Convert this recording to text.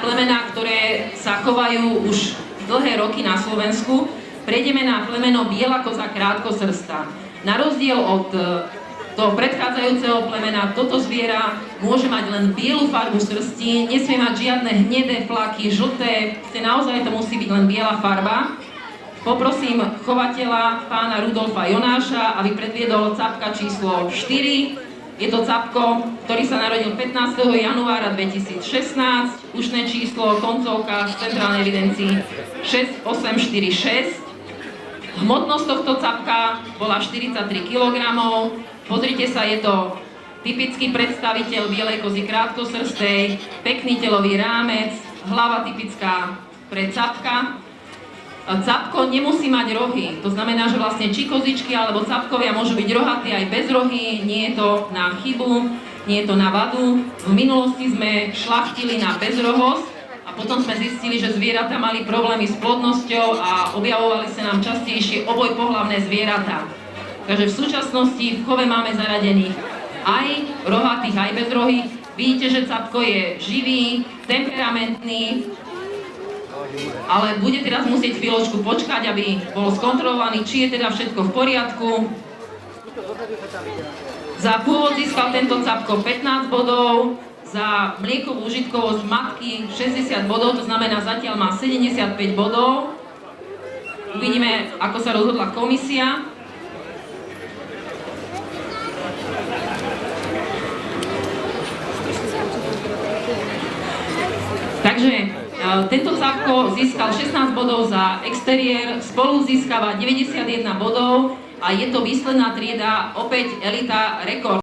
plemená, ktoré sa chovajú už dlhé roky na Slovensku. Prejdeme na plemeno biela koza krátkosrstá. Na rozdiel od toho predchádzajúceho plemena, toto zviera môže mať len bielu farbu srsti, nesmie mať žiadne hnedé flaky, žlté, naozaj to musí byť len biela farba. Poprosím chovateľa pána Rudolfa Jonáša, aby predviedol capka číslo 4. Je to capko, ktorý sa narodil 15. januára 2016, ušné číslo, koncovka v centrálnej evidencii 6846. Hmotnosť tohto capka bola 43 kg. Pozrite sa, je to typický predstaviteľ bielej kozy krátkosrstej, pekný telový rámec, hlava typická pre capka. Capko nemusí mať rohy, to znamená, že vlastne či kozičky alebo capkovia môžu byť rohatí aj bez rohy, nie je to na chybu, nie je to na vadu. V minulosti sme šľachtili na bezrohosť a potom sme zistili, že zvieratá mali problémy s plodnosťou a objavovali sa nám častejšie obojpohlavné zvieratá. Takže v súčasnosti v chove máme zaradených aj rohatých, aj bez rohy. Vidíte, že capko je živý, temperamentný, ale bude teraz musieť chvíľočku počkať, aby bol skontrolovaný, či je teda všetko v poriadku. Za pôvod získal tento capko 15 bodov, za mliekovú užitkovosť matky 60 bodov, to znamená zatiaľ má 75 bodov. Uvidíme, ako sa rozhodla komisia. Takže tento capko získal 16 bodov za exteriér, spolu získava 91 bodov a je to výsledná trieda, opäť elita rekord.